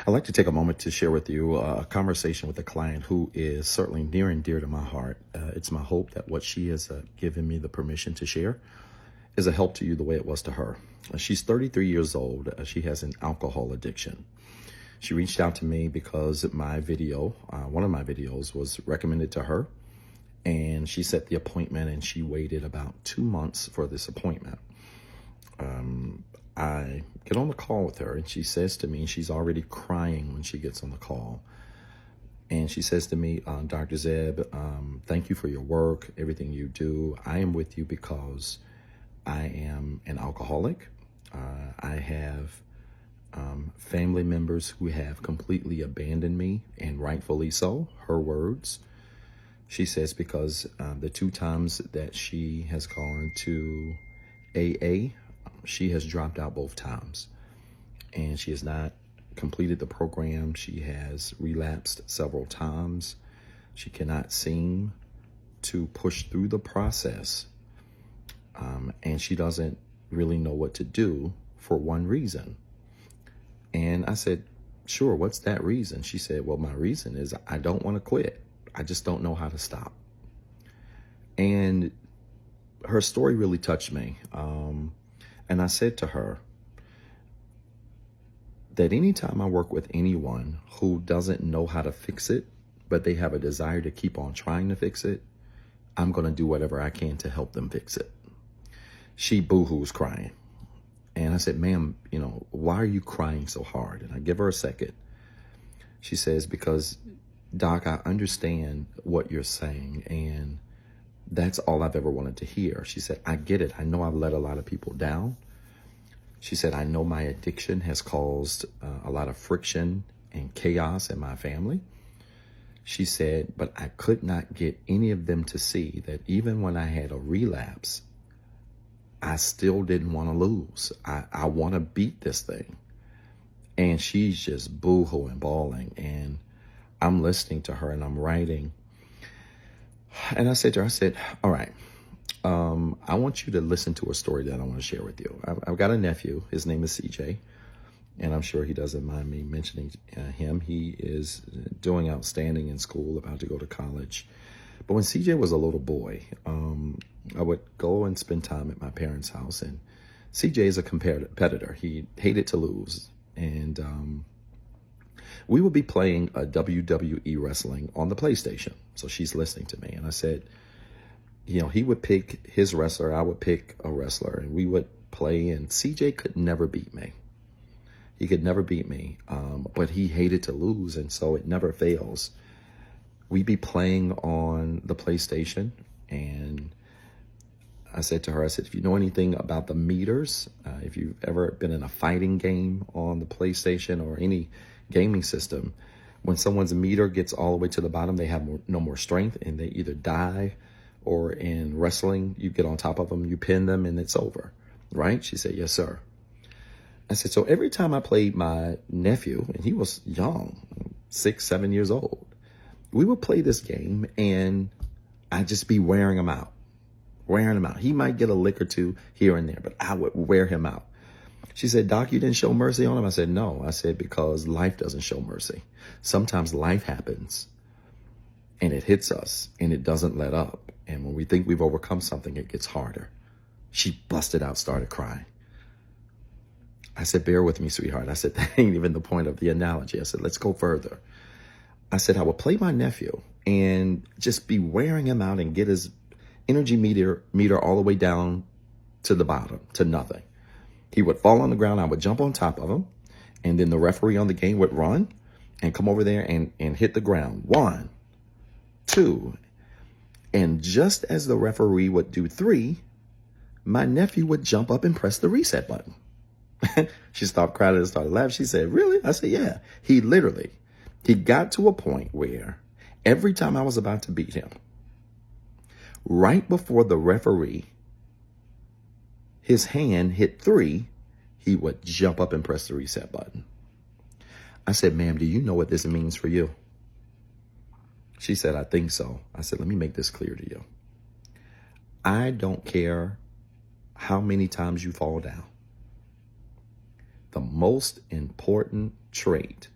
I'd like to take a moment to share with you a conversation with a client who is certainly near and dear to my heart. It's my hope that what she has given me the permission to share is a help to you the way it was to her. She's 33 years old. She has an alcohol addiction. She reached out to me because my video, one of my videos, was recommended to her. And she set the appointment and she waited about 2 months for this appointment. I get on the call with her and she says to me, she's already crying when she gets on the call. And she says to me, Dr. Zeb, thank you for your work, everything you do. I am with you because I am an alcoholic. I have family members who have completely abandoned me, and rightfully so, her words. She says because the 2 times that she has gone to AA, she has dropped out both times, and she has not completed the program. She has relapsed several times. She cannot seem to push through the process, and she doesn't really know what to do for one reason. And I said, sure, what's that reason? She said, well, my reason is I don't want to quit. I just don't know how to stop. And her story really touched me. And I said to her that anytime I work with anyone who doesn't know how to fix it, but they have a desire to keep on trying to fix it, I'm going to do whatever I can to help them fix it. She boo-hoos crying. And I said, ma'am, why are you crying so hard? And I give her a second. She says, because Doc, I understand what you're saying, and that's all I've ever wanted to hear. She said, I get it. I know I've let a lot of people down. She said, I know my addiction has caused a lot of friction and chaos in my family. She said, but I could not get any of them to see that even when I had a relapse, I still didn't want to lose. I want to beat this thing. And she's just boo-hooing, bawling, and I'm listening to her and I'm writing. And I said to her, all right, I want you to listen to a story that I want to share with you. I've got a nephew. His name is CJ, and I'm sure he doesn't mind me mentioning him. He is doing outstanding in school, about to go to college. But when CJ was a little boy, I would go and spend time at my parents' house, and CJ is a competitor. He hated to lose. And we would be playing a WWE wrestling on the PlayStation. So she's listening to me. And I said, he would pick his wrestler. I would pick a wrestler. And we would play. And CJ could never beat me. He could never beat me. But he hated to lose. And so it never fails. We'd be playing on the PlayStation. And I said to her, if you know anything about the meters, if you've ever been in a fighting game on the PlayStation or any gaming system, when someone's meter gets all the way to the bottom, they have no more strength and they either die, or in wrestling, you get on top of them, you pin them, and it's over, right? She said, yes, sir. I said, so every time I played my nephew, and he was young, 6, 7 years old, we would play this game and I'd just be wearing him out. He might get a lick or two here and there, but I would wear him out. She said, Doc, you didn't show mercy on him? I said, no. I said, because life doesn't show mercy. Sometimes life happens and it hits us and it doesn't let up. And when we think we've overcome something, it gets harder. She busted out, started crying. I said, bear with me, sweetheart. I said, that ain't even the point of the analogy. I said, let's go further. I said, I would play my nephew and just be wearing him out and get his energy meter all the way down to the bottom, to nothing. He would fall on the ground. I would jump on top of him. And then the referee on the game would run and come over there and hit the ground. 1, 2. And just as the referee would do 3, my nephew would jump up and press the reset button. She stopped crying and started laughing. She said, really? I said, yeah. He got to a point where every time I was about to beat him, right before the referee, his hand hit 3, he would jump up and press the reset button. I said, ma'am, do you know what this means for you? She said, I think so. I said, let me make this clear to you. I don't care how many times you fall down. The most important trait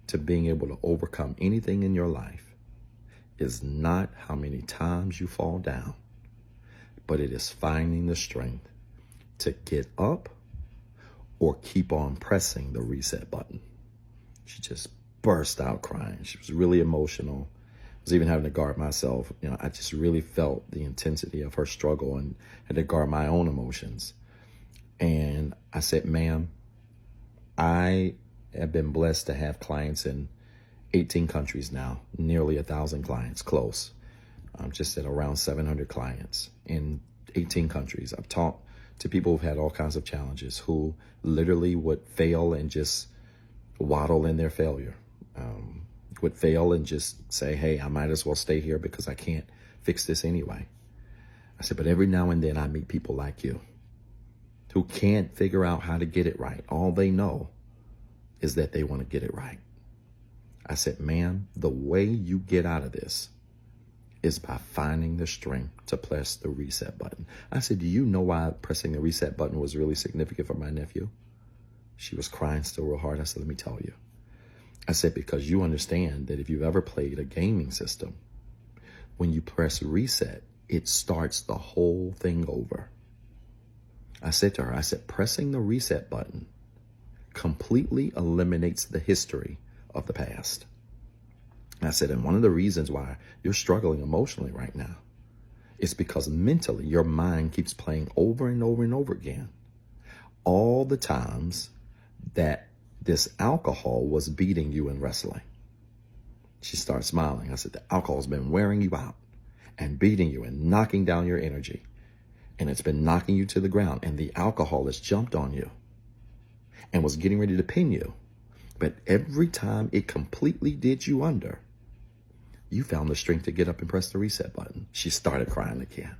to being able to overcome anything in your life is not how many times you fall down, but it is finding the strength to get up or keep on pressing the reset button. She just burst out crying. She was really emotional. I was even having to guard myself. I just really felt the intensity of her struggle and had to guard my own emotions. And I said, ma'am, I have been blessed to have clients in 18 countries now, nearly 1,000 clients, close. I'm just at around 700 clients in 18 countries. I've talked to people who've had all kinds of challenges, who literally would fail and just waddle in their failure, would fail and just say, hey, I might as well stay here because I can't fix this anyway. I said, but every now and then I meet people like you who can't figure out how to get it right. All they know is that they want to get it right. I said, ma'am, the way you get out of this is by finding the strength to press the reset button. I said, do you know why pressing the reset button was really significant for my nephew? She was crying still real hard. I said, let me tell you. I said, because you understand that if you've ever played a gaming system, when you press reset, it starts the whole thing over. I said to her, pressing the reset button completely eliminates the history of the past. I said, and one of the reasons why you're struggling emotionally right now is because mentally your mind keeps playing over and over and over again all the times that this alcohol was beating you in wrestling. She started smiling. I said, the alcohol's been wearing you out and beating you and knocking down your energy. And it's been knocking you to the ground. And the alcohol has jumped on you and was getting ready to pin you. But every time it completely did you under, you found the strength to get up and press the reset button. She started crying again.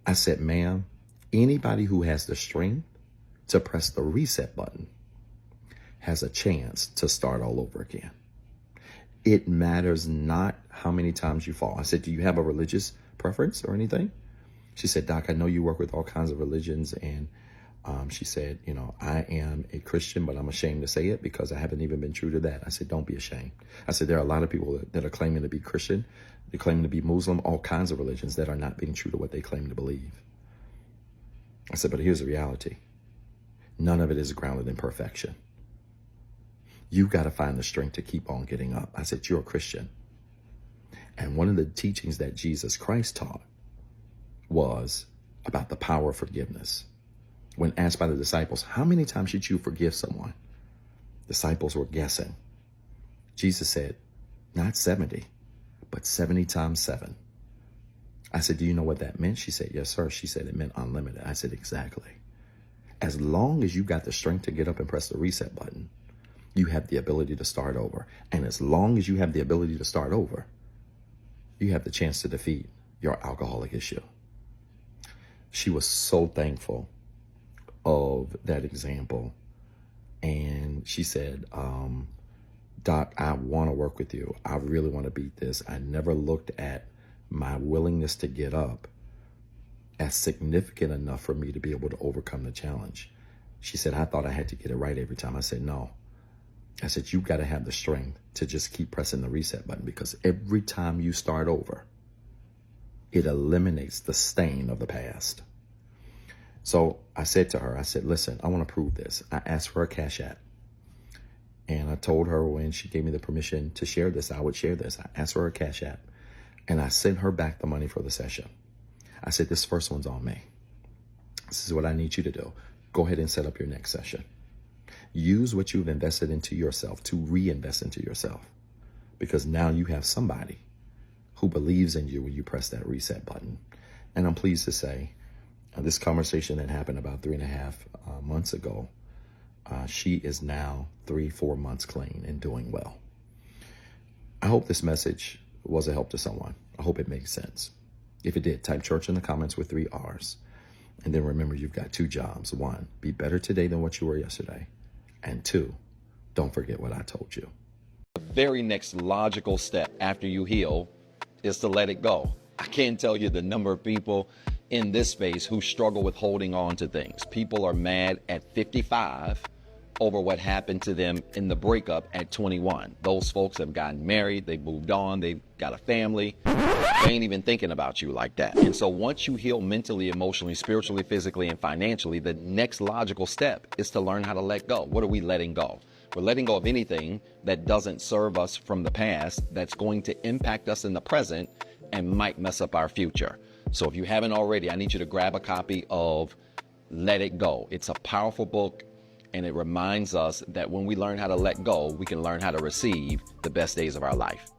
I said, ma'am, anybody who has the strength to press the reset button has a chance to start all over again. It matters not how many times you fall. I said, do you have a religious preference or anything? She said, Doc, I know you work with all kinds of religions. And she said, I am a Christian, but I'm ashamed to say it because I haven't even been true to that. I said, don't be ashamed. I said, there are a lot of people that are claiming to be Christian, they're claiming to be Muslim, all kinds of religions that are not being true to what they claim to believe. I said, but here's the reality. None of it is grounded in perfection. You got to find the strength to keep on getting up. I said, you're a Christian. And one of the teachings that Jesus Christ taught was about the power of forgiveness. When asked by the disciples, how many times should you forgive someone? Disciples were guessing. Jesus said, not 70, but 70 times 7. I said, do you know what that meant? She said, yes, sir. She said, it meant unlimited. I said, exactly. As long as you got the strength to get up and press the reset button, you have the ability to start over. And as long as you have the ability to start over, you have the chance to defeat your alcoholic issue. She was so thankful of that example. And she said, Doc, I want to work with you. I really want to beat this. I never looked at my willingness to get up as significant enough for me to be able to overcome the challenge. She said, I thought I had to get it right every time. I said, no. I said, you got to have the strength to just keep pressing the reset button, because every time you start over, it eliminates the stain of the past. So I said to her, I said, listen, I want to prove this. I asked for a Cash App. And I told her when she gave me the permission to share this, I would share this. I asked for a Cash App. And I sent her back the money for the session. I said, this first one's on me. This is what I need you to do. Go ahead and set up your next session. Use what you've invested into yourself to reinvest into yourself, because now you have somebody who believes in you when you press that reset button. And I'm pleased to say this conversation that happened about 3.5 months ago, she is now 3-4 months clean and doing well. I hope this message was a help to someone. I hope it makes sense. If it did, type church in the comments with 3 R's. And then remember, you've got 2 jobs. 1, be better today than what you were yesterday. And 2, don't forget what I told you. The very next logical step after you heal is to let it go. I can't tell you the number of people in this space who struggle with holding on to things. People are mad at 55 over what happened to them in the breakup at 21. Those folks have gotten married, they moved on, they've got a family. They ain't even thinking about you like that. And so once you heal mentally, emotionally, spiritually, physically, and financially, the next logical step is to learn how to let go. What are we letting go? We're letting go of anything that doesn't serve us from the past, that's going to impact us in the present and might mess up our future. So if you haven't already, I need you to grab a copy of Let It Go. It's a powerful book, and it reminds us that when we learn how to let go, we can learn how to receive the best days of our life.